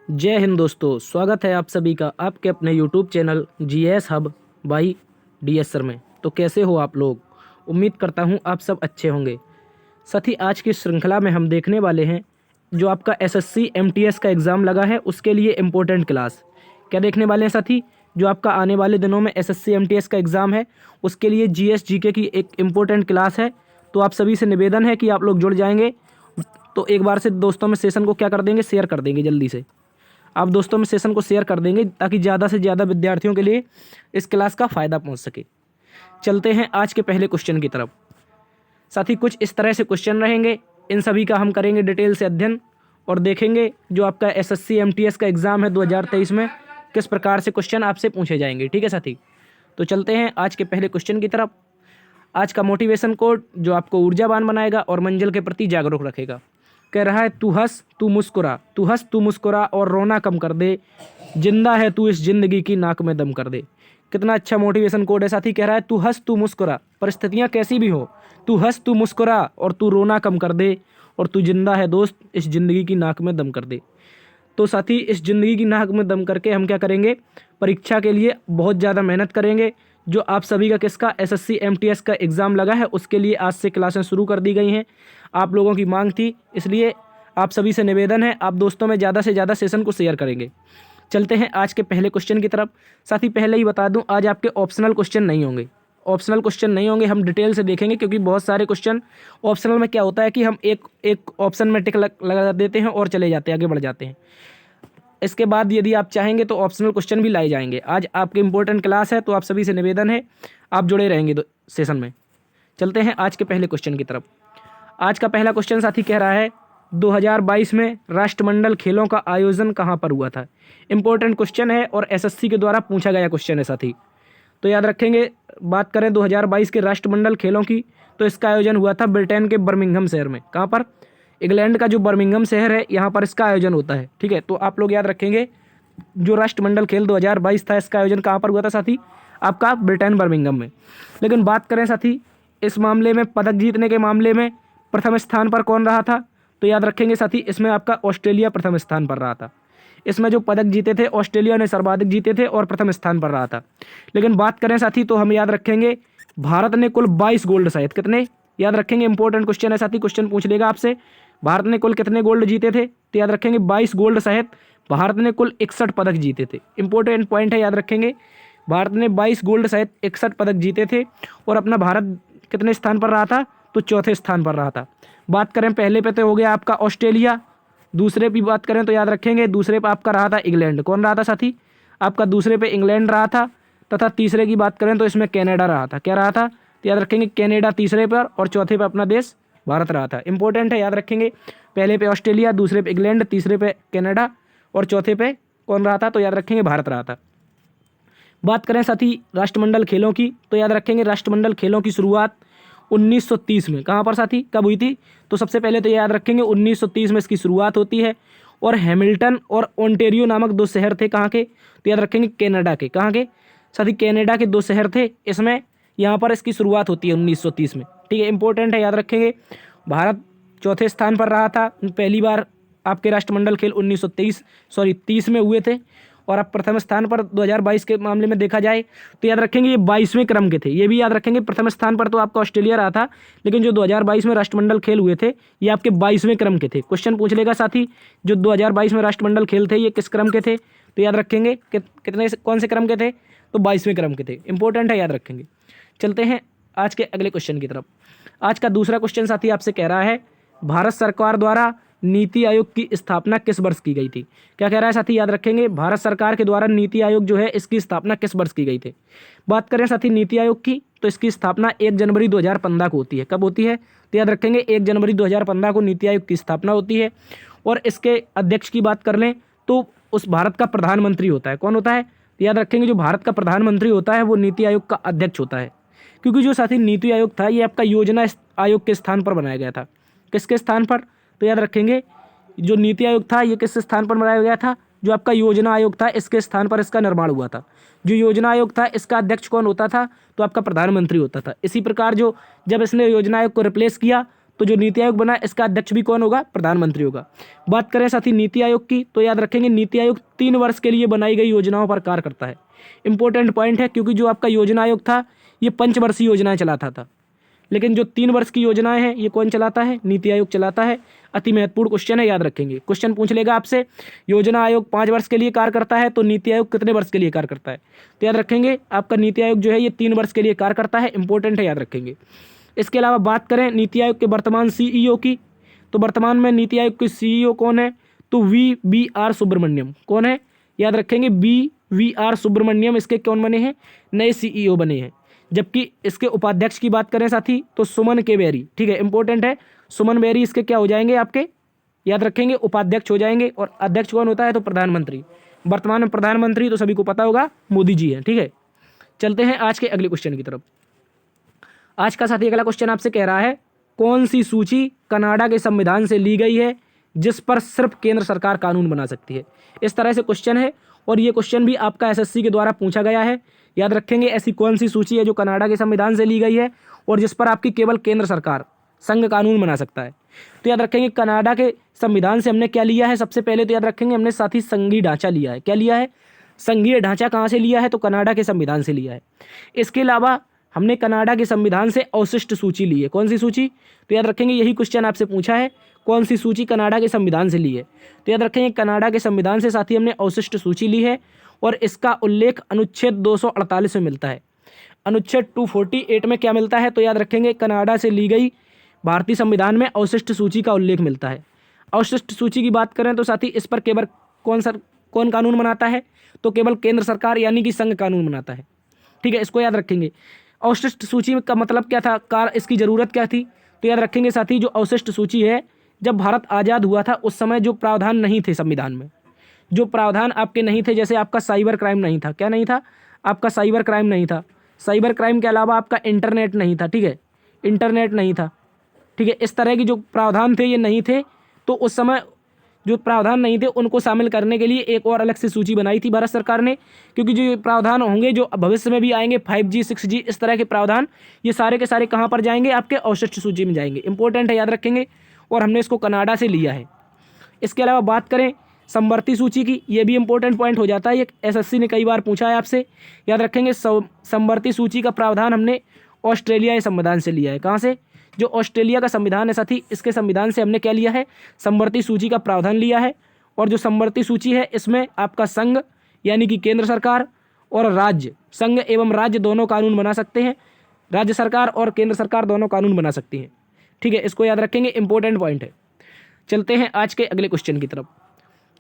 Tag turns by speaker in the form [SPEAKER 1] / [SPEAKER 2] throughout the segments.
[SPEAKER 1] जय हिंद दोस्तों, स्वागत है आप सभी का आपके अपने YouTube channel GS hub by DS sir में। तो कैसे हो आप लोग? उम्मीद करता हूं आप सब अच्छे होंगे। साथ ही आज की श्रृंखला में हम देखने वाले हैं जो आपका एसएससी एमटीएस का एग्ज़ाम लगा है उसके लिए इम्पोर्टेंट क्लास। क्या देखने वाले हैं साथी? जो आपका आने वाले दिनों में एसएससी एमटीएस का एग्ज़ाम है उसके लिए जीएस जीके की एक इम्पोर्टेंट क्लास है। तो आप सभी से निवेदन है कि आप लोग जुड़ जाएंगे। तो एक बार से दोस्तों में सेशन को क्या कर देंगे, शेयर कर देंगे। जल्दी से आप दोस्तों में सेशन को शेयर कर देंगे ताकि ज़्यादा से ज़्यादा विद्यार्थियों के लिए इस क्लास का फ़ायदा पहुंच सके। चलते हैं आज के पहले क्वेश्चन की तरफ। साथ ही कुछ इस तरह से क्वेश्चन रहेंगे, इन सभी का हम करेंगे डिटेल से अध्ययन और देखेंगे जो आपका एसएससी एमटीएस का एग्ज़ाम है 2023 में किस प्रकार से क्वेश्चन आपसे पूछे जाएंगे। ठीक है साथी, तो चलते हैं आज के पहले क्वेश्चन की तरफ। आज का मोटिवेशन कोड जो आपको ऊर्जावान बनाएगा और मंजिल के प्रति जागरूक रखेगा। कह रहा है तू हंस तू मुस्कुरा, तू हंस तू मुस्कुरा और रोना कम कर दे, जिंदा है तू इस जिंदगी की नाक में दम कर दे। कितना अच्छा मोटिवेशन कोड है साथी। कह रहा है तू हंस तू मुस्कुरा, परिस्थितियाँ कैसी भी हो, तू हंस तू मुस्कुरा और तू रोना कम कर दे, और तू जिंदा है दोस्त इस ज़िंदगी की नाक में दम कर दे। तो साथी इस ज़िंदगी की नाक में दम करके हम क्या करेंगे, परीक्षा के लिए बहुत ज़्यादा मेहनत करेंगे। जो आप सभी का किसका एसएससी एमटीएस का एग्ज़ाम लगा है उसके लिए आज से क्लासें शुरू कर दी गई हैं। आप लोगों की मांग थी, इसलिए आप सभी से निवेदन है आप दोस्तों में ज़्यादा से ज़्यादा सेशन को शेयर करेंगे। चलते हैं आज के पहले क्वेश्चन की तरफ। साथ ही पहले ही बता दूं आज आपके ऑप्शनल क्वेश्चन नहीं होंगे। ऑप्शनल क्वेश्चन नहीं होंगे, हम डिटेल से देखेंगे क्योंकि बहुत सारे क्वेश्चन ऑप्शनल में क्या होता है कि हम एक ऑप्शन में टिक लगा देते हैं और चले जाते हैं, आगे बढ़ जाते हैं। इसके बाद यदि आप चाहेंगे तो ऑप्शनल क्वेश्चन भी लाए जाएंगे। आज आपकी इंपॉर्टेंट क्लास है तो आप सभी से निवेदन है आप जुड़े रहेंगे सेशन में। चलते हैं आज के पहले क्वेश्चन की तरफ। आज का पहला क्वेश्चन साथी कह रहा है 2022 में राष्ट्रमंडल खेलों का आयोजन कहाँ पर हुआ था। इंपॉर्टेंट क्वेश्चन है और एसएससी के द्वारा पूछा गया क्वेश्चन है साथी, तो याद रखेंगे। बात करें 2022 के राष्ट्रमंडल खेलों की तो इसका आयोजन हुआ था ब्रिटेन के बर्मिंघम शहर में। कहाँ पर? इंग्लैंड का जो बर्मिंघम शहर है यहाँ पर इसका आयोजन होता है। ठीक है, तो आप लोग याद रखेंगे जो राष्ट्रमंडल खेल 2022 था इसका आयोजन कहाँ पर हुआ था साथी, आपका ब्रिटेन बर्मिंघम में। लेकिन बात करें साथी इस मामले में पदक जीतने के मामले में प्रथम स्थान पर कौन रहा था, तो याद रखेंगे साथी इसमें आपका ऑस्ट्रेलिया प्रथम स्थान पर रहा था। इसमें जो पदक जीते थे ऑस्ट्रेलिया ने सर्वाधिक जीते थे और प्रथम स्थान पर रहा था। लेकिन बात करें साथी तो हम याद रखेंगे भारत ने कुल 22 गोल्ड सहित कितने, याद रखेंगे इंपॉर्टेंट क्वेश्चन है साथी, क्वेश्चन पूछ लेगा आपसे भारत ने कुल कितने गोल्ड जीते थे, तो याद रखेंगे 22 गोल्ड सहित भारत ने कुल 61 पदक जीते थे। इंपॉर्टेंट पॉइंट है, याद रखेंगे भारत ने 22 गोल्ड सहित 61 पदक जीते थे और अपना भारत कितने स्थान पर रहा था, तो चौथे स्थान पर रहा था। बात करें पहले पे तो हो गया आपका ऑस्ट्रेलिया, दूसरे पे बात करें तो याद रखेंगे दूसरे पे आपका रहा था इंग्लैंड। कौन रहा था साथी, आपका दूसरे पे इंग्लैंड रहा था, तथा तीसरे की बात करें तो इसमें कनाडा रहा था। क्या रहा था, तो याद रखेंगे कनाडा तीसरे पर और चौथे पे अपना देश भारत रहा था। इंपॉर्टेंट है, याद रखेंगे पहले पे ऑस्ट्रेलिया, दूसरे पे इंग्लैंड, तीसरे पे कनाडा और चौथे पे कौन रहा था, तो याद रखेंगे भारत रहा था। बात करें साथी राष्ट्रमंडल खेलों की तो याद रखेंगे राष्ट्रमंडल खेलों की शुरुआत 1930 में कहाँ पर साथी कब हुई थी, तो सबसे पहले तो याद रखेंगे 1930 में इसकी शुरुआत होती है और हैमिल्टन और ओंटेरियो नामक दो शहर थे कहाँ के, तो याद रखेंगे कनाडा के। कहाँ के साथी, कनाडा के दो शहर थे, इसमें यहाँ पर इसकी शुरुआत होती है 1930 में। ठीक है, इंपॉर्टेंट है, याद रखेंगे भारत चौथे स्थान पर रहा था। पहली बार आपके राष्ट्रमंडल खेल 30 में हुए थे और अब प्रथम स्थान पर 2022 के मामले में देखा जाए तो याद रखेंगे ये 22वें क्रम के थे। ये भी याद रखेंगे प्रथम स्थान पर तो आपका ऑस्ट्रेलिया रहा था, लेकिन जो 2022 में राष्ट्रमंडल खेल हुए थे ये आपके 22वें क्रम के थे। क्वेश्चन पूछ लेगा साथी जो 2022 में राष्ट्रमंडल खेल थे ये किस क्रम के थे, तो याद रखेंगे कितने कौन से क्रम के थे, तो 22वें क्रम के थे। इंपॉर्टेंट है, याद रखेंगे। चलते हैं आज के अगले क्वेश्चन की तरफ। आज का दूसरा क्वेश्चन साथी आपसे कह रहा है भारत सरकार द्वारा नीति आयोग की स्थापना किस वर्ष की गई थी। क्या कह रहा है साथी, याद रखेंगे भारत सरकार के द्वारा नीति आयोग जो है इसकी स्थापना किस वर्ष की गई थी। बात करें साथी नीति आयोग की तो इसकी स्थापना 1 जनवरी 2015 को होती है। कब होती है, तो याद रखेंगे 1 जनवरी 2015 को नीति आयोग की स्थापना होती है। और इसके अध्यक्ष की बात कर लें तो उस भारत का प्रधानमंत्री होता है। कौन होता है, तो याद रखेंगे जो भारत का प्रधानमंत्री होता है वो नीति आयोग का अध्यक्ष होता है। क्योंकि जो साथी नीति आयोग था ये आपका योजना आयोग के स्थान पर बनाया गया था। किसके स्थान पर, तो याद रखेंगे जो नीति आयोग था ये किस स्थान पर बनाया गया था, जो आपका योजना आयोग था इसके स्थान पर इसका निर्माण हुआ था। जो योजना आयोग था इसका अध्यक्ष कौन होता था, तो आपका प्रधानमंत्री होता था। इसी प्रकार जो जब इसने योजना आयोग को रिप्लेस किया तो जो नीति आयोग बना इसका अध्यक्ष भी कौन होगा? प्रधानमंत्री होगा। बात करें साथी नीति आयोग की, तो याद रखेंगे नीति आयोग 3 वर्ष के लिए बनाई गई योजनाओं पर कार्य करता है। इंपॉर्टेंट पॉइंट है, क्योंकि जो आपका योजना आयोग था ये 5 वर्षीय योजनाएं चलाता था, लेकिन जो 3 वर्ष की योजनाएं हैं ये कौन चलाता है? नीति आयोग चलाता है। अति महत्वपूर्ण क्वेश्चन है, याद रखेंगे। क्वेश्चन पूछ लेगा आपसे, योजना आयोग 5 वर्ष के लिए कार्य करता है, तो नीति आयोग कितने वर्ष के लिए कार्य करता है? तो याद रखेंगे आपका नीति आयोग जो है ये 3 वर्ष के लिए कार्य करता है। इंपॉर्टेंट है, याद रखेंगे। इसके अलावा बात करें नीति आयोग के वर्तमान सीईओ की, तो वर्तमान में नीति आयोग के सीईओ कौन है? तो VVR सुब्रमण्यम। कौन है? याद रखेंगे VVR सुब्रमण्यम इसके कौन बने हैं? नए सीईओ बने हैं। जबकि इसके उपाध्यक्ष की बात करें साथी तो सुमन के बेरी। ठीक है, इंपॉर्टेंट है, सुमन बेरी इसके क्या हो जाएंगे? आपके याद रखेंगे उपाध्यक्ष हो जाएंगे। और अध्यक्ष कौन होता है? तो प्रधानमंत्री। वर्तमान में प्रधानमंत्री तो सभी को पता होगा मोदी जी हैं। ठीक है, चलते हैं आज के अगले क्वेश्चन की तरफ। आज का साथी अगला क्वेश्चन आपसे कह रहा है, कौन सी सूची कनाडा के संविधान से ली गई है जिस पर सिर्फ केंद्र सरकार कानून बना सकती है? इस तरह से क्वेश्चन है, और ये क्वेश्चन भी आपका SSC के द्वारा पूछा गया है। याद रखेंगे ऐसी कौन सी सूची है जो कनाडा के संविधान से ली गई है और जिस पर आपकी केवल केंद्र सरकार संघ कानून बना सकता है? तो याद रखेंगे कनाडा के संविधान से हमने क्या लिया है? सबसे पहले तो याद रखेंगे हमने साथी संघीय ढांचा लिया है। क्या लिया है? संघीय ढांचा। कहाँ से लिया है? तो कनाडा के संविधान से लिया है। इसके अलावा हमने कनाडा के संविधान से अवशिष्ट सूची ली है। कौन सी सूची? तो याद रखेंगे यही क्वेश्चन आपसे पूछा है, कौन सी सूची कनाडा के संविधान से ली है? तो याद रखेंगे कनाडा के संविधान से साथी हमने अवशिष्ट सूची ली है, और इसका उल्लेख अनुच्छेद 248 में मिलता है। अनुच्छेद 248 में क्या मिलता है? तो याद रखेंगे कनाडा से ली गई भारतीय संविधान में अवशिष्ट सूची का उल्लेख मिलता है। अवशिष्ट सूची की बात करें तो साथी इस पर केवल कौन कानून बनाता है? तो केवल केंद्र सरकार यानी कि संघ कानून बनाता है। ठीक है, इसको याद रखेंगे। अवशिष्ट सूची का मतलब क्या था? इसकी ज़रूरत क्या थी? तो याद रखेंगे साथी जो अवशिष्ट सूची है, जब भारत आज़ाद हुआ था उस समय जो प्रावधान नहीं थे संविधान में, जो प्रावधान आपके नहीं थे, जैसे आपका साइबर क्राइम नहीं था। क्या नहीं था? आपका साइबर क्राइम नहीं था। साइबर क्राइम के अलावा आपका इंटरनेट नहीं था। ठीक है, इंटरनेट नहीं था। ठीक है, इस तरह की जो प्रावधान थे ये नहीं थे, तो उस समय जो प्रावधान नहीं थे उनको शामिल करने के लिए एक और अलग से सूची बनाई थी भारत सरकार ने, क्योंकि जो ये प्रावधान होंगे जो भविष्य में भी आएंगे 5G 6G इस तरह के प्रावधान, ये सारे के सारे कहाँ पर जाएंगे? आपके अवशिष्ट सूची में जाएंगे। इंपॉर्टेंट है, याद रखेंगे। और हमने इसको कनाडा से लिया है। इसके अलावा बात करें समवर्ती सूची की, ये भी इंपॉर्टेंट पॉइंट हो जाता है, ये SSC ने कई बार पूछा है आपसे। याद रखेंगे समवर्ती सूची का प्रावधान हमने ऑस्ट्रेलिया के संविधान से लिया है। कहाँ से? जो ऑस्ट्रेलिया का संविधान है साथी, इसके संविधान से हमने क्या लिया है? समवर्ती सूची का प्रावधान लिया है। और जो समवर्ती सूची है इसमें आपका संघ यानी कि केंद्र सरकार और राज्य, संघ एवं राज्य दोनों कानून बना सकते हैं। राज्य सरकार और केंद्र सरकार दोनों कानून बना सकती हैं। ठीक है, इसको याद रखेंगे, इंपॉर्टेंट पॉइंट है। चलते हैं आज के अगले क्वेश्चन की तरफ।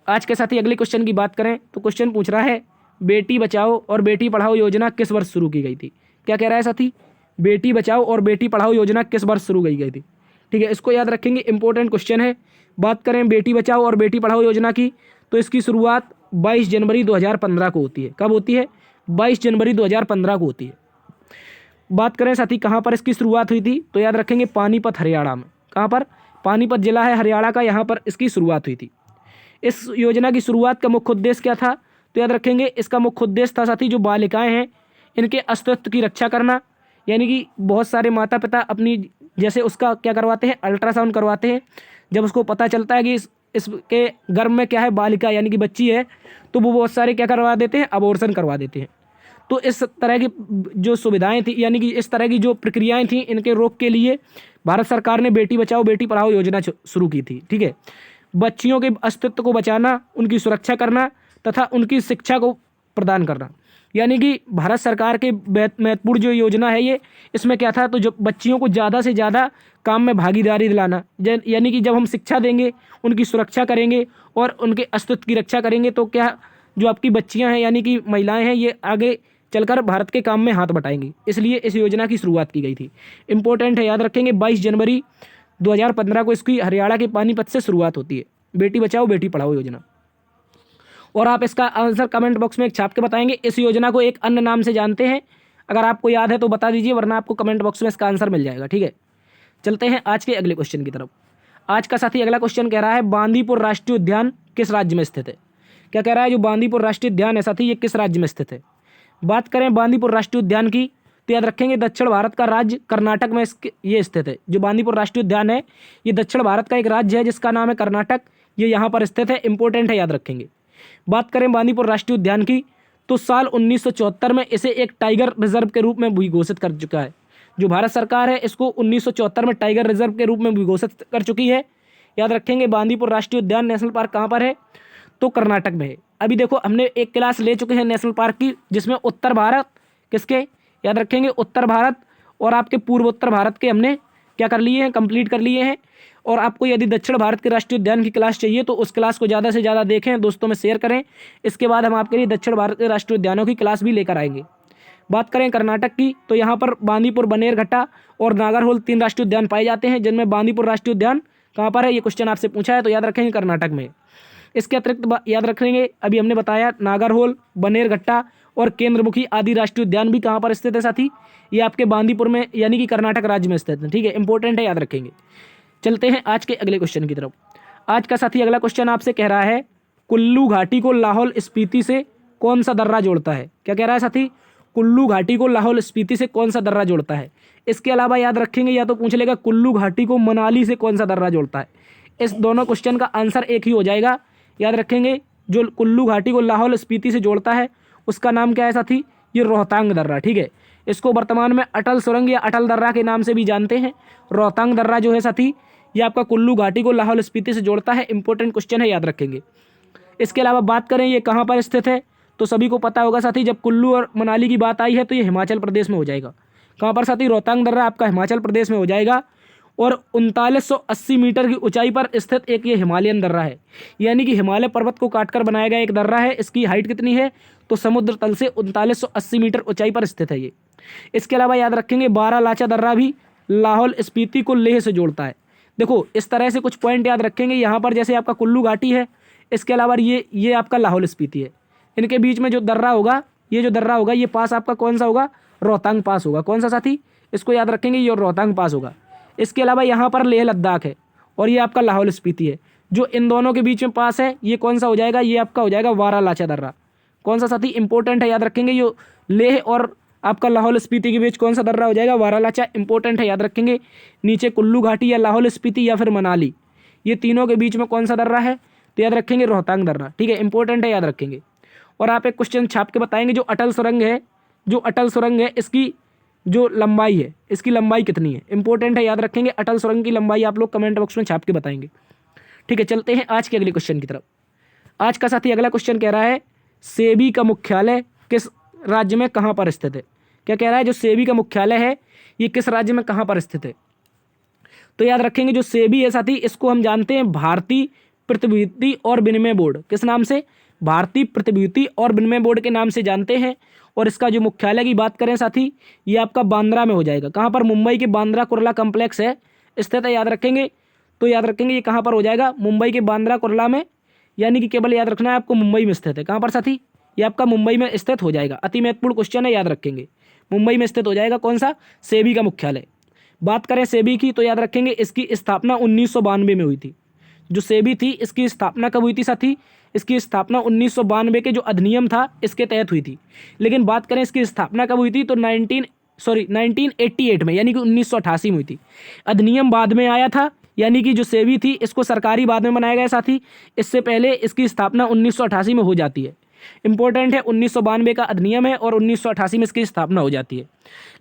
[SPEAKER 1] आज के साथ ही अगले क्वेश्चन की बात करें तो क्वेश्चन पूछ रहा है, बेटी बचाओ और बेटी पढ़ाओ योजना किस वर्ष शुरू की गई थी? क्या कह रहा है साथी? बेटी बचाओ और बेटी पढ़ाओ योजना किस वर्ष शुरू की गई थी? ठीक है, इसको याद रखेंगे, इंपॉर्टेंट क्वेश्चन है। बात करें बेटी बचाओ और बेटी पढ़ाओ योजना की, तो इसकी शुरुआत 22 जनवरी 2015 को होती है। कब होती है? 22 जनवरी 2015 को होती है। बात करें साथी कहाँ पर इसकी शुरुआत हुई थी? तो याद रखेंगे पानीपत हरियाणा में। कहाँ पर? पानीपत जिला है हरियाणा का, यहाँ पर इसकी शुरुआत हुई थी। इस योजना की शुरुआत का मुख्य उद्देश्य क्या था? तो याद रखेंगे इसका मुख्य उद्देश्य था साथी जो बालिकाएं हैं इनके अस्तित्व की रक्षा करना, यानी कि बहुत सारे माता पिता अपनी जैसे उसका क्या करवाते हैं? अल्ट्रासाउंड करवाते हैं। जब उसको पता चलता है कि इसके गर्भ में क्या है? बालिका यानी कि बच्ची है, तो वो बहुत सारे क्या करवा देते हैं? अबॉर्शन करवा देते हैं। तो इस तरह की जो सुविधाएं थी यानी कि इस तरह की जो प्रक्रियाएं थी इनके रोक के लिए भारत सरकार ने बेटी बचाओ बेटी पढ़ाओ योजना शुरू की थी। ठीक है, बच्चियों के अस्तित्व को बचाना, उनकी सुरक्षा करना तथा उनकी शिक्षा को प्रदान करना, यानी कि भारत सरकार के महत्वपूर्ण जो योजना है ये, इसमें क्या था? तो जो बच्चियों को ज़्यादा से ज़्यादा काम में भागीदारी दिलाना, यानी कि जब हम शिक्षा देंगे, उनकी सुरक्षा करेंगे और उनके अस्तित्व की रक्षा करेंगे तो क्या जो आपकी बच्चियां हैं यानी कि महिलाएं हैं ये आगे चलकर भारत के काम में हाथ बटाएंगी। इसलिए इस योजना की शुरुआत की गई थी। इंपॉर्टेंट है, याद रखेंगे 22 जनवरी 2015 को इसकी हरियाणा के पानीपत से शुरुआत होती है, बेटी बचाओ बेटी पढ़ाओ योजना। और आप इसका आंसर कमेंट बॉक्स में एक छाप के बताएंगे। इस योजना को एक अन्य नाम से जानते हैं, अगर आपको याद है तो बता दीजिए, वरना आपको कमेंट बॉक्स में इसका आंसर मिल जाएगा। ठीक है, चलते हैं आज के अगले क्वेश्चन की तरफ। आज का साथी अगला क्वेश्चन कह रहा है, बांदीपुर राष्ट्रीय उद्यान किस राज्य में स्थित है? क्या कह रहा है? जो बांदीपुर राष्ट्रीय उद्यान है साथी ये किस राज्य में स्थित है? बात करें बांदीपुर राष्ट्रीय उद्यान की, तो याद रखेंगे दक्षिण भारत का राज्य कर्नाटक में इसके ये स्थित है। जो बांदीपुर राष्ट्रीय उद्यान है ये दक्षिण भारत का एक राज्य है जिसका नाम है कर्नाटक, ये यहाँ पर स्थित है। इंपॉर्टेंट है, याद रखेंगे। बात करें बांदीपुर राष्ट्रीय उद्यान की तो साल 1974 में इसे एक टाइगर रिजर्व के रूप में भी घोषित कर चुका है। जो भारत सरकार है इसको 1974 में टाइगर रिजर्व के रूप में भी घोषित कर चुकी है। याद रखेंगे बांदीपुर राष्ट्रीय उद्यान नेशनल पार्क कहाँ पर है, तो कर्नाटक में है। अभी देखो हमने एक क्लास ले चुके हैं नेशनल पार्क की, जिसमें उत्तर भारत किसके, याद रखेंगे उत्तर भारत और आपके पूर्वोत्तर भारत के हमने क्या कर लिए हैं, कंप्लीट कर लिए हैं। और आपको यदि दक्षिण भारत के राष्ट्रीय उद्यान की क्लास चाहिए तो उस क्लास को ज़्यादा से ज़्यादा देखें, दोस्तों में शेयर करें। इसके बाद हम आपके लिए दक्षिण भारत के राष्ट्रीय उद्यानों की क्लास भी लेकर आएंगे। बात करें कर्नाटक की तो यहाँ पर बांदीपुर, बनेरघट्टा और नागरहोल 3 राष्ट्रीय उद्यान पाए जाते हैं, जिनमें बांदीपुर राष्ट्रीय उद्यान कहाँ पर है, ये क्वेश्चन आपसे पूछा है तो याद रखेंगे कर्नाटक में। इसके अतिरिक्त याद रखेंगे अभी हमने बताया नागरहोल, बनेरघट्टा और केंद्रमुखी आदि राष्ट्रीय उद्यान भी कहाँ पर स्थित है साथी, ये आपके बांदीपुर में यानी कि कर्नाटक राज्य में स्थित है। ठीक है, इंपॉर्टेंट है, याद रखेंगे। चलते हैं आज के अगले क्वेश्चन की तरफ। आज का साथी अगला क्वेश्चन आपसे कह रहा है कुल्लू घाटी को लाहौल स्पीति से कौन सा दर्रा जोड़ता है। क्या कह रहा है साथी, कुल्लू घाटी को लाहौल स्पीति से कौन सा दर्रा जोड़ता है। इसके अलावा याद रखेंगे या तो पूछ लेगा कुल्लू घाटी को मनाली से कौन सा दर्रा जोड़ता है। इस दोनों क्वेश्चन का आंसर एक ही हो जाएगा। याद रखेंगे जो कुल्लू घाटी को लाहौल स्पीति से जोड़ता है उसका नाम क्या है साथी, ये रोहतांग दर्रा। ठीक है, इसको वर्तमान में अटल सुरंग या अटल दर्रा के नाम से भी जानते हैं। रोहतांग दर्रा जो है साथी ये आपका कुल्लू घाटी को लाहौल स्पीति से जोड़ता है। इंपॉर्टेंट क्वेश्चन है, याद रखेंगे। इसके अलावा बात करें ये कहाँ पर स्थित है तो सभी को पता होगा साथी, जब कुल्लू और मनाली की बात आई है तो ये हिमाचल प्रदेश में हो जाएगा। कहाँ पर साथी, रोहतांग दर्रा आपका हिमाचल प्रदेश में हो जाएगा। और 3980 मीटर की ऊंचाई पर स्थित एक ये हिमालयन दर्रा है, यानी कि हिमालय पर्वत को काटकर बनाया गया एक दर्रा है। इसकी हाइट कितनी है तो समुद्र तल से 3980 मीटर ऊंचाई पर स्थित है ये। इसके अलावा याद रखेंगे बारालाचा दर्रा भी लाहौल स्पीति को लेह से जोड़ता है। देखो इस तरह से कुछ पॉइंट याद रखेंगे। यहाँ पर जैसे आपका कुल्लू घाटी है, इसके अलावा ये आपका लाहौल स्पीति है, इनके बीच में जो दर्रा होगा, ये जो दर्रा होगा ये पास आपका कौन सा होगा, रोहतांग पास होगा। कौन सा साथी, इसको याद रखेंगे, ये रोहतांग पास होगा। इसके अलावा यहाँ पर लेह लद्दाख है और ये आपका लाहौल स्पीति है। जो इन दोनों के बीच में पास है ये कौन सा हो जाएगा, ये आपका हो जाएगा बारालाचा दर्रा। कौन सा साथी, इंपॉर्टेंट है, याद रखेंगे। ये लेह और आपका लाहौल स्पीति के बीच कौन सा दर्रा हो जाएगा, बारालाचा। इंपॉर्टेंट है, याद रखेंगे। नीचे कुल्लू घाटी या लाहौल स्पीति या फिर मनाली, ये तीनों के बीच में कौन सा दर्रा है तो याद रखेंगे रोहतांग दर्रा। ठीक है, इंपॉर्टेंट है, याद रखेंगे। और आप एक क्वेश्चन छाप के बताएंगे, जो अटल सुरंग है इसकी जो लंबाई है, इसकी लंबाई कितनी है। इंपॉर्टेंट है, याद रखेंगे। अटल सुरंग की लंबाई आप लोग कमेंट बॉक्स में छाप के बताएंगे। ठीक है, चलते हैं आज के अगले क्वेश्चन की तरफ। आज का साथी अगला क्वेश्चन कह रहा है सेबी का मुख्यालय किस राज्य में कहाँ पर स्थित है। क्या कह रहा है, जो सेबी का मुख्यालय है ये किस राज्य में कहाँ पर स्थित है। तो याद रखेंगे जो सेबी है साथी इसको हम जानते हैं भारतीय प्रतिभूति और विनिमय बोर्ड, किस नाम से, भारतीय प्रतिभूति और विनिमय बोर्ड के नाम से जानते हैं। और इसका जो मुख्यालय की बात करें साथी ये आपका बांद्रा में हो जाएगा। कहाँ पर, मुंबई के बांद्रा कुर्ला कॉम्प्लेक्स है स्थित है। याद रखेंगे, तो याद रखेंगे ये कहाँ पर हो जाएगा, मुंबई के बांद्रा कुर्ला में, यानी कि केवल याद रखना है आपको मुंबई में स्थित है। कहाँ पर साथी, ये आपका मुंबई में स्थित हो जाएगा। अति महत्वपूर्ण क्वेश्चन है, याद रखेंगे। मुंबई में स्थित हो जाएगा कौन सा, सेबी का मुख्यालय। बात करें सेबी की तो याद रखेंगे इसकी स्थापना 1992 में हुई थी। जो सेबी थी इसकी स्थापना कब हुई थी साथी, इसकी स्थापना 1992 के जो अधिनियम था इसके तहत हुई थी। लेकिन बात करें इसकी स्थापना कब हुई थी तो 1988 में, यानी कि 1988 में हुई थी। अधिनियम बाद में आया था, यानी कि जो सेबी थी इसको सरकारी बाद में बनाया गया साथी। इससे पहले इसकी स्थापना 1988 में हो जाती है। इंपॉर्टेंट है, 1992 का अधिनियम है और 1988 में इसकी स्थापना हो जाती है।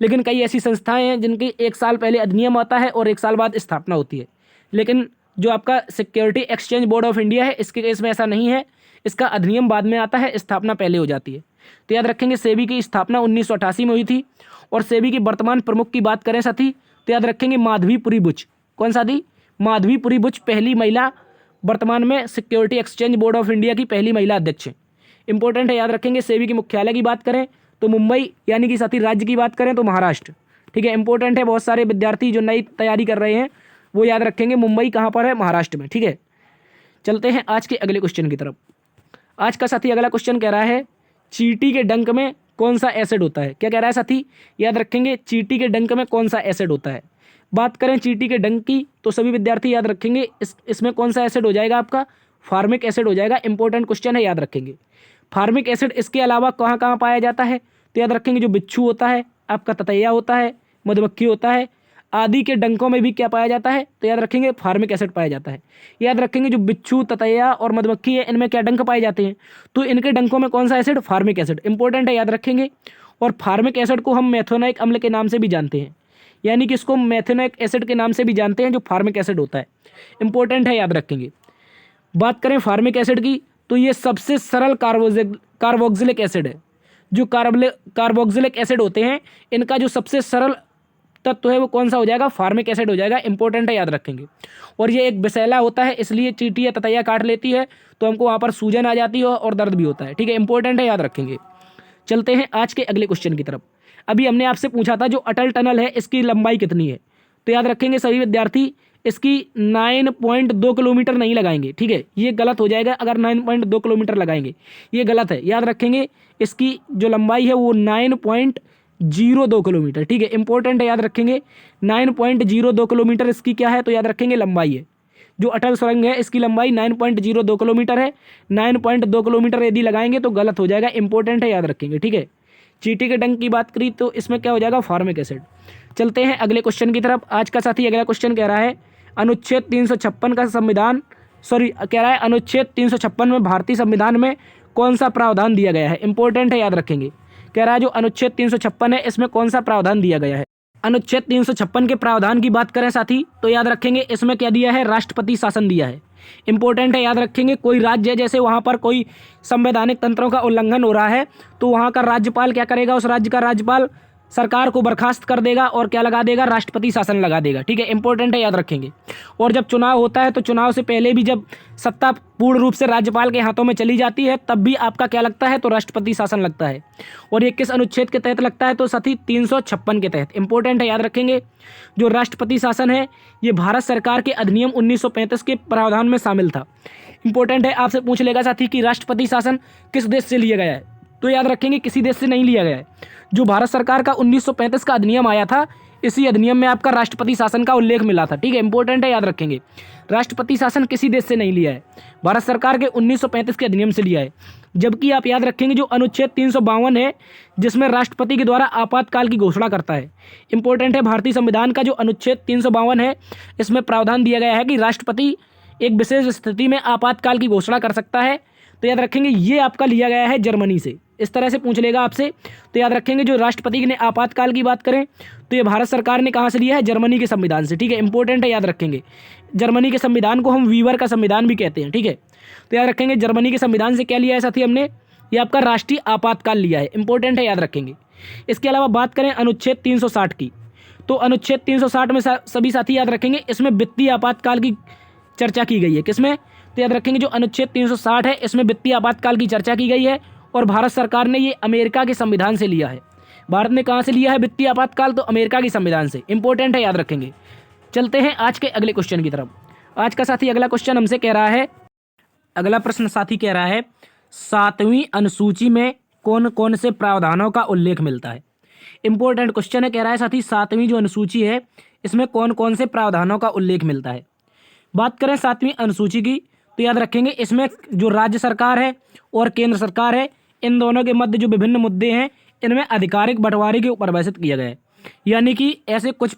[SPEAKER 1] लेकिन कई ऐसी संस्थाएं हैं जिनकी 1 साल पहले अधिनियम आता है और 1 साल बाद स्थापना होती है। लेकिन जो आपका security exchange board of India है इसके केस में ऐसा नहीं है, इसका अधिनियम बाद में आता है, स्थापना पहले हो जाती है। तो याद रखेंगे सेबी की स्थापना 1988 में हुई थी। और सेबी की वर्तमान प्रमुख की बात करें साथी तो याद रखेंगे माधवीपुरी बुच। कौन साथी, माधवीपुरी बुच पहली महिला वर्तमान में security exchange board of India की पहली महिला अध्यक्ष है। इंपॉर्टेंट है, याद रखेंगे। सेबी की मुख्यालय की बात करें तो मुंबई, यानी कि साथी राज्य की बात करें तो महाराष्ट्र। ठीक है, इंपॉर्टेंट है, बहुत सारे विद्यार्थी जो नई तैयारी कर रहे हैं वो याद रखेंगे मुंबई कहाँ पर है, महाराष्ट्र में। ठीक है, चलते हैं आज के अगले क्वेश्चन की तरफ। आज का साथी अगला क्वेश्चन कह रहा है चींटी के डंक में कौन सा एसिड होता है। क्या कह रहा है साथी, याद रखेंगे चींटी के डंक में कौन सा एसिड होता है। बात करें चींटी के डंक की तो सभी विद्यार्थी याद रखेंगे इसमें कौन सा एसिड हो जाएगा, आपका फार्मिक एसिड हो जाएगा। इंपॉर्टेंट क्वेश्चन है, याद रखेंगे। फार्मिक एसिड इसके अलावा कहाँ कहाँ पाया जाता है तो याद रखेंगे जो बिच्छू होता है, आपका ततैया होता है, मधुमक्खी होता है आदि के डंकों में भी क्या पाया जाता है, तो याद रखेंगे फार्मिक एसिड पाया जाता है। याद रखेंगे जो बिच्छू, ततैया और मधुमक्खी है इनमें क्या डंक पाए जाते हैं, तो इनके डंकों में कौन सा एसिड, फार्मिक एसिड। इंपॉर्टेंट है, याद रखेंगे। और फार्मिक एसिड को हम मेथोनिक अम्ल के नाम से भी जानते हैं, यानी कि इसको मेथोनिक एसिड के नाम से भी जानते हैं जो फार्मिक एसिड होता है। इंपॉर्टेंट है, याद रखेंगे। बात करें फार्मिक एसिड की, तो ये सबसे सरल कार्बोक्सिलिक एसिड है। जो कार्बोक्सिलिक एसिड होते हैं इनका जो सबसे सरल तत्व है वो कौन सा हो जाएगा, फार्मिक एसिड हो जाएगा। इंपॉर्टेंट है, याद रखेंगे। और ये एक विषैला होता है, इसलिए चींटी या ततैया काट लेती है तो हमको वहाँ पर सूजन आ जाती है और दर्द भी होता है, ठीक है। इंपॉर्टेंट है, याद रखेंगे। चलते हैं आज के अगले क्वेश्चन की तरफ। अभी हमने आपसे पूछा था जो अटल टनल है इसकी लंबाई कितनी है, तो याद रखेंगे सभी विद्यार्थी इसकी 9.2 किलोमीटर नहीं लगाएंगे, ठीक है। ये गलत हो जाएगा अगर 9.2 किलोमीटर लगाएंगे, ये गलत है। याद रखेंगे इसकी जो लंबाई है वो 9.02 किलोमीटर, ठीक है। इंपॉर्टेंट है, याद रखेंगे। 9.02 किलोमीटर इसकी क्या है, तो याद रखेंगे लंबाई है। जो अटल सुरंग है इसकी लंबाई 9.02 किलोमीटर है। 9.2 किलोमीटर यदि लगाएंगे तो गलत हो जाएगा। इंपॉर्टेंट है, याद रखेंगे, ठीक है। चींटी के डंक की बात करी तो इसमें क्या हो जाएगा, फार्मिक एसिड। चलते हैं अगले क्वेश्चन की तरफ। आज का साथी अगला क्वेश्चन कह रहा है अनुच्छेद 356 का संविधान कह रहा है अनुच्छेद 356 में भारतीय संविधान में कौन सा प्रावधान दिया गया है। इंपॉर्टेंट है, याद रखेंगे। कह रहा है जो अनुच्छेद 356 है इसमें कौन सा प्रावधान दिया गया है। अनुच्छेद 356 के प्रावधान की बात करें साथी तो याद रखेंगे इसमें क्या दिया है, राष्ट्रपति शासन दिया है। इंपॉर्टेंट है, याद रखेंगे। कोई राज्य है जैसे वहाँ पर कोई संवैधानिक तंत्रों का उल्लंघन हो रहा है तो वहाँ का राज्यपाल क्या करेगा, उस राज्य का राज्यपाल सरकार को बर्खास्त कर देगा और क्या लगा देगा, राष्ट्रपति शासन लगा देगा, ठीक है। इंपॉर्टेंट है, याद रखेंगे। और जब चुनाव होता है तो चुनाव से पहले भी जब सत्ता पूर्ण रूप से राज्यपाल के हाथों में चली जाती है तब भी आपका क्या लगता है, तो राष्ट्रपति शासन लगता है। और ये किस अनुच्छेद के तहत लगता है, तो साथी 356 के तहत। इंपॉर्टेंट है, याद रखेंगे। जो राष्ट्रपति शासन है ये भारत सरकार के अधिनियम 1935 के प्रावधान में शामिल था। इंपॉर्टेंट है, आपसे पूछ लेगा साथी कि राष्ट्रपति शासन किस देश से लिया गया है, तो याद रखेंगे किसी देश से नहीं लिया गया है। जो भारत सरकार का 1935 का अधिनियम आया था इसी अधिनियम में आपका राष्ट्रपति शासन का उल्लेख मिला था, ठीक है। इंपॉर्टेंट है, याद रखेंगे। राष्ट्रपति शासन किसी देश से नहीं लिया है, भारत सरकार के 1935 के अधिनियम से लिया है। जबकि आप याद रखेंगे जो अनुच्छेद 352 है जिसमें राष्ट्रपति के द्वारा आपातकाल की घोषणा करता है। इंपॉर्टेंट है, भारतीय संविधान का जो अनुच्छेद 352 है इसमें प्रावधान दिया गया है कि राष्ट्रपति एक विशेष स्थिति में आपातकाल की घोषणा कर सकता है। तो याद रखेंगे ये आपका लिया गया है जर्मनी से। इस तरह से पूछ लेगा आपसे, तो याद रखेंगे जो राष्ट्रपति ने आपातकाल की बात करें तो ये भारत सरकार ने कहाँ से लिया है, जर्मनी के संविधान से, ठीक है। इंपॉर्टेंट है, याद रखेंगे। जर्मनी के संविधान को हम वीवर का संविधान भी कहते हैं, ठीक है। तो याद रखेंगे जर्मनी के संविधान से क्या लिया है साथी हमने, ये आपका राष्ट्रीय आपातकाल लिया है। इंपॉर्टेंट है, याद रखेंगे। इसके अलावा बात करें अनुच्छेद 360 की, तो अनुच्छेद 360 में सभी साथी याद रखेंगे इसमें वित्तीय आपातकाल की चर्चा की गई है। किसमें, तो याद रखेंगे जो अनुच्छेद 360 है इसमें वित्तीय आपातकाल की चर्चा की गई है। और भारत सरकार ने ये अमेरिका के संविधान से लिया है। भारत ने कहाँ से लिया है वित्तीय आपातकाल, तो अमेरिका के संविधान से। इंपॉर्टेंट है, याद रखेंगे। चलते हैं आज के अगले क्वेश्चन की तरफ। आज का साथी अगला क्वेश्चन हमसे कह रहा है, अगला प्रश्न साथी कह रहा है 7वीं अनुसूची में कौन कौन से प्रावधानों का उल्लेख मिलता है। इंपॉर्टेंट क्वेश्चन है, कह रहा है साथी 7वीं जो अनुसूची है इसमें कौन कौन से प्रावधानों का उल्लेख मिलता है। बात करें 7वीं अनुसूची की तो याद रखेंगे इसमें जो राज्य सरकार है और केंद्र सरकार है इन दोनों के मध्य जो विभिन्न मुद्दे हैं इनमें आधिकारिक बंटवारे के ऊपर परिभाषित किया गया है। यानी कि ऐसे कुछ,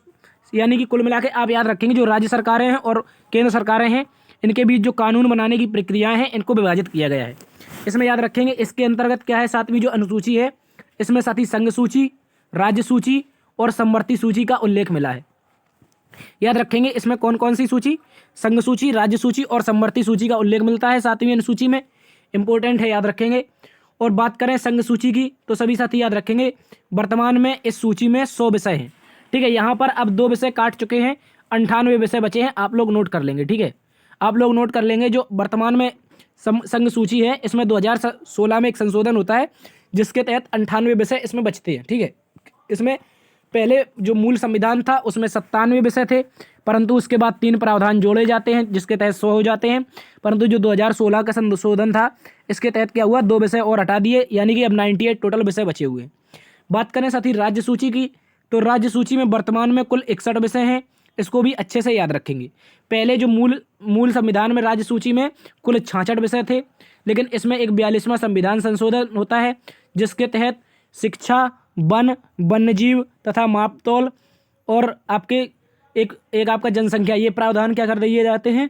[SPEAKER 1] यानी कि कुल मिला के आप याद रखेंगे जो राज्य सरकारें हैं और केंद्र सरकारें हैं इनके बीच जो कानून बनाने की प्रक्रियाएं हैं इनको विभाजित किया गया है। इसमें याद रखेंगे इसके अंतर्गत क्या है, 7वीं जो अनुसूची है इसमें साथी संघ सूची, राज्य सूची और समवर्ती सूची का उल्लेख मिला है। याद रखेंगे इसमें कौन कौन सी सूची, संघ सूची, राज्य सूची और समवर्ती सूची का उल्लेख मिलता है 7वीं अनुसूची में। इंपॉर्टेंट है, याद रखेंगे। और बात करें संघ सूची की तो सभी साथी याद रखेंगे वर्तमान में इस सूची में 100 विषय हैं, ठीक है। यहाँ पर अब 2 विषय काट चुके हैं, 98 विषय बचे हैं, आप लोग नोट कर लेंगे, ठीक है। आप लोग नोट कर लेंगे जो वर्तमान में संघ सूची है इसमें 2016 में एक संशोधन होता है जिसके तहत 98 विषय इसमें बचते हैं, ठीक है। इसमें पहले जो मूल संविधान था उसमें 97 विषय थे, परंतु उसके बाद 3 प्रावधान जोड़े जाते हैं जिसके तहत 100 हो जाते हैं। परंतु जो 2016 का संशोधन था इसके तहत क्या हुआ, 2 विषय और हटा दिए, यानी कि अब 98 टोटल विषय बचे हुए हैं। बात करें साथी राज्य सूची की तो राज्य सूची में वर्तमान में कुल 61 विषय हैं। इसको भी अच्छे से याद रखेंगे। पहले जो मूल संविधान में राज्य सूची में कुल 66 विषय थे, लेकिन इसमें एक 42वां संविधान संशोधन होता है जिसके तहत शिक्षा, वन, वन्यजीव तथा मापतौल और आपके एक आपका जनसंख्या, ये प्रावधान क्या कर दिए जाते हैं,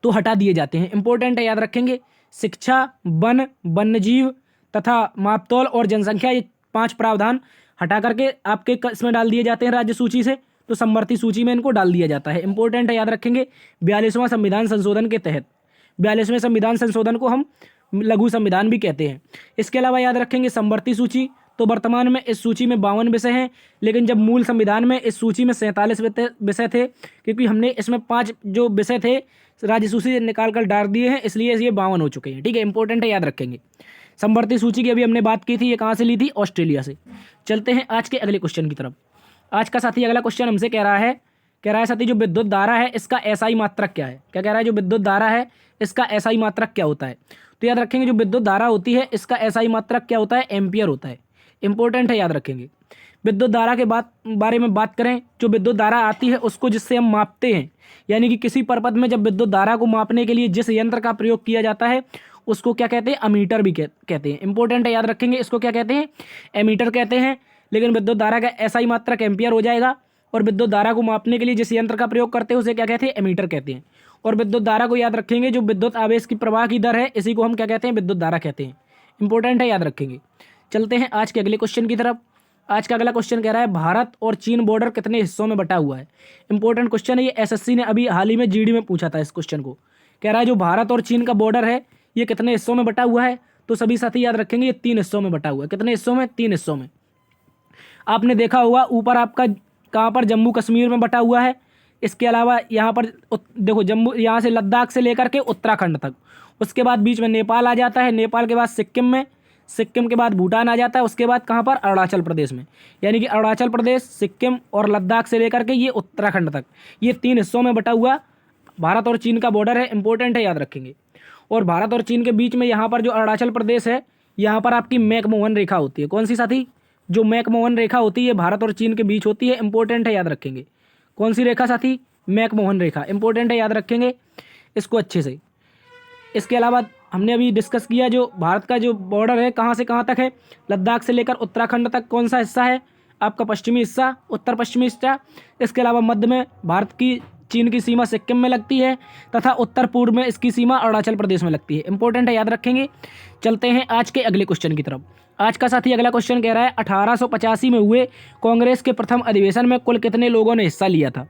[SPEAKER 1] तो हटा दिए जाते हैं। इंपॉर्टेंट है, याद रखेंगे। शिक्षा, वन, वन्यजीव तथा मापतौल और जनसंख्या, ये 5 प्रावधान हटा करके आपके इसमें डाल दिए जाते हैं राज्य सूची से, तो समवर्ती सूची में इनको डाल दिया जाता है। इंपॉर्टेंट है, याद रखेंगे। 42वां संविधान संशोधन के तहत, 42वें संविधान संशोधन को हम लघु संविधान भी कहते हैं। इसके अलावा याद रखेंगे समवर्ती सूची, तो वर्तमान में इस सूची में 52 विषय हैं, लेकिन जब मूल संविधान में इस सूची में 47 विषय थे, क्योंकि हमने इसमें 5 जो विषय थे राज्य सूची से निकाल कर डाल दिए हैं, इसलिए ये 52 हो चुके हैं। ठीक है, इंपॉर्टेंट है, याद रखेंगे। समवर्ती सूची की अभी हमने बात की थी, ये कहाँ से ली थी, ऑस्ट्रेलिया से। चलते हैं आज के अगले क्वेश्चन की तरफ। आज का साथी अगला क्वेश्चन हमसे कह रहा है साथी, जो विद्युत धारा है इसका एसआई मात्रक क्या है। क्या कह रहा है, जो विद्युत धारा है इसका एसआई मात्रक क्या होता है। तो याद रखेंगे, जो विद्युत धारा होती है इसका एसआई मात्रक क्या होता है, एम्पियर होता है। इंपॉर्टेंट है, याद रखेंगे। विद्युत धारा के बारे में बात करें, जो विद्युत धारा आती है उसको जिससे हम मापते हैं, यानी कि किसी परपथ में जब विद्युत धारा को मापने के लिए जिस यंत्र का प्रयोग किया जाता है उसको क्या कहते हैं, अमीटर भी कहते हैं। इंपॉर्टेंट है, याद रखेंगे। इसको क्या कहते हैं, एमीटर कहते हैं। लेकिन विद्युत धारा का एसआई मात्रक एम्पियर हो जाएगा, और विद्युत धारा को मापने के लिए जिस यंत्र का प्रयोग करते हैं उसे क्या कहते हैं, एमीटर कहते हैं। और विद्युत धारा को याद रखेंगे, जो विद्युत आवेश की प्रवाह की दर है इसी को हम क्या कहते हैं, विद्युत धारा कहते हैं। इंपॉर्टेंट है, याद रखेंगे। चलते हैं आज के अगले क्वेश्चन की तरफ। आज का अगला क्वेश्चन कह रहा है, भारत और चीन बॉर्डर कितने हिस्सों में बटा हुआ है। इंपॉर्टेंट क्वेश्चन है, ये एसएससी ने अभी हाल ही में जीडी में पूछा था इस क्वेश्चन को। कह रहा है जो भारत और चीन का बॉर्डर है ये कितने हिस्सों में बटा हुआ है। तो सभी साथी याद रखेंगे, ये 3 हिस्सों में बटा हुआ है। कितने हिस्सों में, 3 हिस्सों में। आपने देखा होगा ऊपर आपका कहाँ पर, जम्मू कश्मीर में बटा हुआ है। इसके अलावा यहाँ पर देखो, जम्मू यहाँ से लद्दाख से लेकर के उत्तराखंड तक, उसके बाद बीच में नेपाल आ जाता है, नेपाल के बाद सिक्किम में, सिक्किम के बाद भूटान आ जाता है, उसके बाद कहाँ पर, अरुणाचल प्रदेश में। यानी कि अरुणाचल प्रदेश, सिक्किम और लद्दाख से लेकर के ये उत्तराखंड तक, ये 3 हिस्सों में बटा हुआ भारत और चीन का बॉर्डर है। इंपॉर्टेंट है, याद रखेंगे। और भारत और चीन के बीच में यहाँ पर जो अरुणाचल प्रदेश है, यहाँ पर आपकी मैकमोहन रेखा होती है। कौन सी साथी, जो मैकमोहन रेखा होती है भारत और चीन के बीच होती है। इंपॉर्टेंट है, याद रखेंगे। कौन सी रेखा साथी, मैकमोहन रेखा। इंपॉर्टेंट है, याद रखेंगे इसको अच्छे से। इसके अलावा हमने अभी डिस्कस किया, जो भारत का जो बॉर्डर है कहाँ से कहाँ तक है, लद्दाख से लेकर उत्तराखंड तक कौन सा हिस्सा है, आपका पश्चिमी हिस्सा, उत्तर पश्चिमी हिस्सा। इसके अलावा मध्य में भारत की चीन की सीमा सिक्किम में लगती है, तथा उत्तर पूर्व में इसकी सीमा अरुणाचल प्रदेश में लगती है। इंपॉर्टेंट है, याद रखेंगे। चलते हैं आज के अगले क्वेश्चन की तरफ। आज का साथी अगला क्वेश्चन कह रहा है, 1885 में हुए कांग्रेस के प्रथम अधिवेशन में कुल कितने लोगों ने हिस्सा लिया था।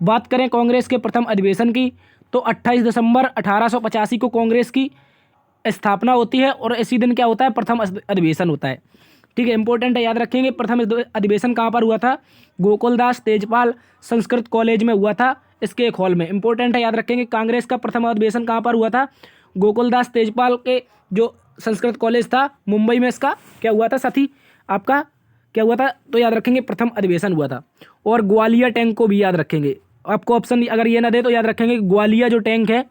[SPEAKER 1] बात करें कांग्रेस के प्रथम अधिवेशन की, तो 28 दिसंबर 1885 को कांग्रेस की स्थापना होती है, और इसी दिन क्या होता है, प्रथम अधिवेशन होता है। ठीक है, इंपॉर्टेंट है, याद रखेंगे। प्रथम अधिवेशन कहाँ पर हुआ था, गोकुलदास तेजपाल संस्कृत कॉलेज में हुआ था, इसके एक हॉल में। इंपॉर्टेंट है, याद रखेंगे। कांग्रेस का प्रथम अधिवेशन कहाँ पर हुआ था, गोकुलदास तेजपाल के जो संस्कृत कॉलेज था मुंबई में, इसका क्या हुआ था साथी, आपका क्या हुआ था, तो याद रखेंगे प्रथम अधिवेशन हुआ था। और ग्वालियर टैंक को भी याद रखेंगे। आपको ऑप्शन अगर ये ना दे तो याद रखेंगे, ग्वालियर जो टैंक है,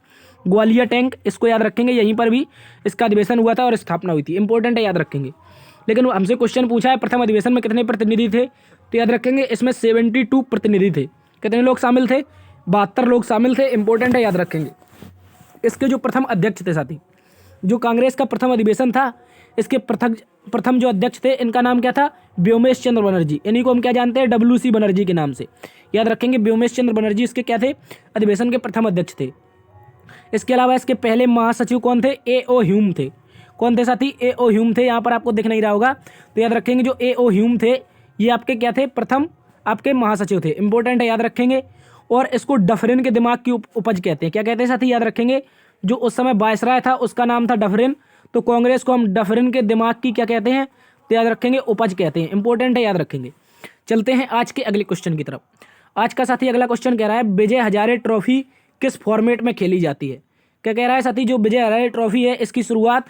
[SPEAKER 1] ग्वालियर टैंक, इसको याद रखेंगे। यहीं पर भी इसका अधिवेशन हुआ था और स्थापना हुई थी। इंपॉर्टेंट है, याद रखेंगे। लेकिन हमसे क्वेश्चन पूछा है प्रथम अधिवेशन में कितने प्रतिनिधि थे, तो याद रखेंगे इसमें 72 प्रतिनिधि थे। कितने लोग शामिल थे, 72 लोग शामिल थे। इंपॉर्टेंट है, याद रखेंगे। इसके जो प्रथम अध्यक्ष थे साथी, जो कांग्रेस का प्रथम अधिवेशन था, इसके प्रथम जो अध्यक्ष थे इनका नाम क्या था, व्योमेश चंद्र बनर्जी। इन्हीं को हम क्या जानते हैं, WC बनर्जी के नाम से याद रखेंगे। व्योमेश चंद्र बनर्जी इसके क्या थे, अधिवेशन के प्रथम अध्यक्ष थे। इसके अलावा इसके पहले महासचिव कौन थे, A.O. ह्यूम थे। कौन थे साथी, A.O. ह्यूम थे। यहाँ पर आपको दिख नहीं रहा होगा, तो याद रखेंगे जो A.O. ह्यूम थे ये आपके क्या थे, प्रथम आपके महासचिव थे। इंपॉर्टेंट है, याद रखेंगे। और इसको डफरिन के दिमाग की उपज कहते हैं। क्या कहते हैं साथी, याद रखेंगे। जो उस समय वायसराय था उसका नाम था डफरिन, तो कांग्रेस को हम डफरिन के दिमाग की क्या कहते हैं, तो याद रखेंगे उपज कहते हैं। इंपॉर्टेंट है, याद रखेंगे। चलते हैं आज के अगले क्वेश्चन की तरफ। आज का साथी अगला क्वेश्चन कह रहा है, विजय हजारे ट्रॉफी किस फॉर्मेट में खेली जाती है। क्या कह रहा है साथी, जो विजय हजारे ट्रॉफी है इसकी शुरुआत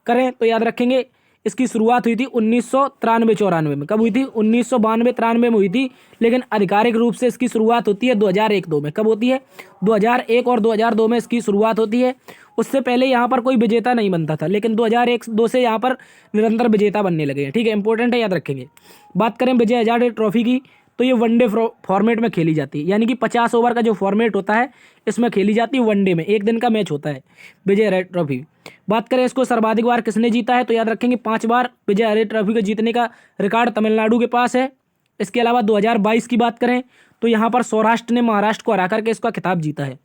[SPEAKER 1] करें तो याद रखेंगे इसकी शुरुआत हुई थी 1993-94 में। कब हुई थी, 1992-93 में हुई थी। लेकिन आधिकारिक रूप से इसकी शुरुआत होती है 2001-2 में। कब होती है, 2001 और 2002 में इसकी शुरुआत होती है। उससे पहले यहाँ पर कोई विजेता नहीं बनता था, लेकिन 2001-2 से यहाँ पर निरंतर विजेता बनने लगे हैं। ठीक है, इंपॉर्टेंट है, याद रखेंगे। बात करें विजय हजारे ट्रॉफी की, तो ये वनडे फॉर्मेट में खेली जाती है, यानी कि 50 ओवर का जो फॉर्मेट होता है इसमें खेली जाती है वनडे में, एक दिन का मैच होता है विजय हजारे ट्रॉफी। बात करें इसको सर्वाधिक बार किसने जीता है, तो याद रखेंगे 5 बार विजय हजारे ट्रॉफी को जीतने का रिकॉर्ड तमिलनाडु के पास है। इसके अलावा 2022 की बात करें तो यहाँ पर सौराष्ट्र ने महाराष्ट्र को हरा करके इसका खिताब जीता है।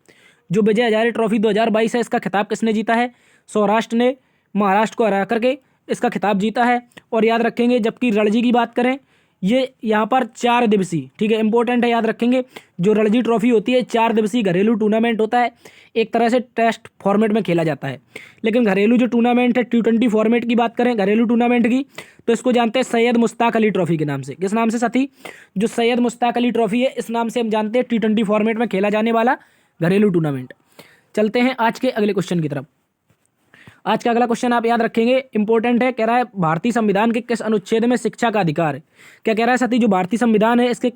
[SPEAKER 1] जो विजय हजारे ट्रॉफी 2022 है इसका खिताब किसने जीता है, सौराष्ट्र ने महाराष्ट्र को हरा करके इसका खिताब जीता है। और याद रखेंगे जबकि रणजी की बात करें ये यहाँ पर 4 दिवसीय, ठीक है, इंपॉर्टेंट है, याद रखेंगे जो रणजी ट्रॉफी होती है 4 दिवसीय घरेलू टूर्नामेंट होता है, एक तरह से टेस्ट फॉर्मेट में खेला जाता है। लेकिन घरेलू जो टूर्नामेंट है T20 फॉर्मेट की बात करें घरेलू टूर्नामेंट की, तो इसको जानते हैं सैयद मुश्ताक अली ट्रॉफी के नाम से। किस नाम से साथी, जो सैयद मुश्ताक अली ट्रॉफी है इस नाम से हम जानते हैं T20 फॉर्मेट में खेला जाने वाला घरेलू टूर्नामेंट। चलते हैं आज के अगले क्वेश्चन की तरफ। आज का अगला क्वेश्चन आप याद रखेंगे, इंपॉर्टेंट है, कह रहा है भारतीय संविधान के किस अनुच्छेद में शिक्षा का अधिकार है। क्या कह रहा है साथी, जो भारतीय संविधान है इसके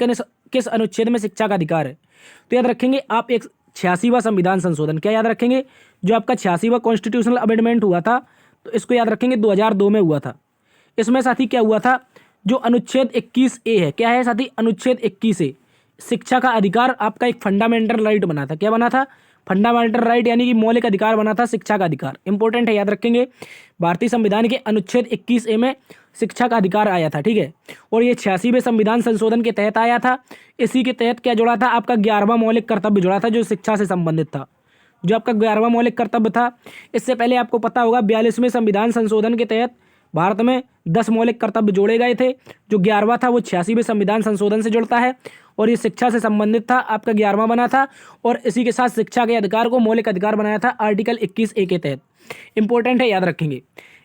[SPEAKER 1] किस अनुच्छेद में शिक्षा का अधिकार है, तो याद रखेंगे आप एक 86वां संविधान संशोधन, क्या याद रखेंगे, जो आपका 86वां कॉन्स्टिट्यूशनल अमेंडमेंट हुआ था तो इसको याद रखेंगे 2002 में हुआ था। इसमें साथी क्या हुआ था, जो अनुच्छेद 21A है, क्या है साथी, अनुच्छेद 21A शिक्षा का अधिकार आपका एक फंडामेंटल राइट बना था। क्या बना था, फंडामेंटल राइट, यानी कि मौलिक अधिकार बना था शिक्षा का अधिकार। इंपॉर्टेंट है, याद रखेंगे भारतीय संविधान के अनुच्छेद 21A में शिक्षा का अधिकार आया था, ठीक है। और ये 86वें संविधान संशोधन के तहत आया था। इसी के तहत क्या जुड़ा था, आपका 11वां मौलिक कर्तव्य जुड़ा था जो शिक्षा से संबंधित था, जो आपका 11वां मौलिक कर्तव्य था। इससे पहले आपको पता होगा 42वें संविधान संशोधन के तहत भारत में 10 मौलिक कर्तव्य जोड़े गए थे। जो 11वां था वो 86वें संविधान संशोधन से जुड़ता है और ये शिक्षा से संबंधित था, आपका 11वां बना था। और इसी के साथ शिक्षा के अधिकार को मौलिक अधिकार बनाया था आर्टिकल 21A के तहत। इंपॉर्टेंट है, याद रखेंगे।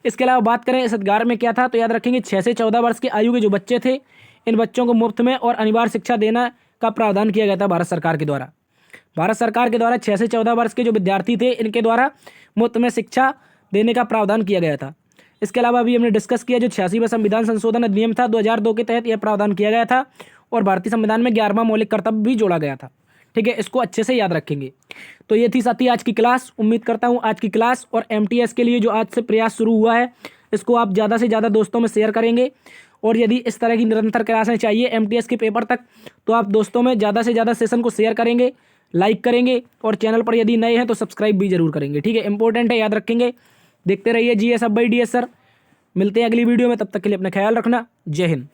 [SPEAKER 1] इसके अलावा बात करें इस अधिकार में क्या था, तो याद रखेंगे 6 से 14 वर्ष की आयु के जो बच्चे थे इन बच्चों को मुफ्त में और अनिवार्य शिक्षा देना का प्रावधान किया गया था भारत सरकार के द्वारा। भारत सरकार के द्वारा 6 से 14 वर्ष के जो विद्यार्थी थे इनके द्वारा मुफ्त में शिक्षा देने का प्रावधान किया गया था। इसके अलावा अभी हमने डिस्कस किया जो 86वां संविधान संशोधन अधिनियम था 2002 के तहत यह प्रावधान किया गया था और भारतीय संविधान में 11वां मौलिक कर्तव्य भी जोड़ा गया था, ठीक है। इसको अच्छे से याद रखेंगे। तो ये थी साथी आज की क्लास। उम्मीद करता हूँ आज की क्लास और MTS के लिए जो आज से प्रयास शुरू हुआ है इसको आप ज़्यादा से ज़्यादा दोस्तों में शेयर करेंगे। और यदि इस तरह की निरंतर क्लासें चाहिए MTS के पेपर तक तो आप दोस्तों में ज़्यादा से ज़्यादा सेशन को शेयर करेंगे, लाइक करेंगे और चैनल पर यदि नए हैं तो सब्सक्राइब भी जरूर करेंगे, ठीक है। इंपॉर्टेंट है, याद रखेंगे। देखते रहिए GS अब बाई DS सर। मिलते हैं अगली वीडियो में, तब तक के लिए अपना ख्याल रखना। जय हिंद।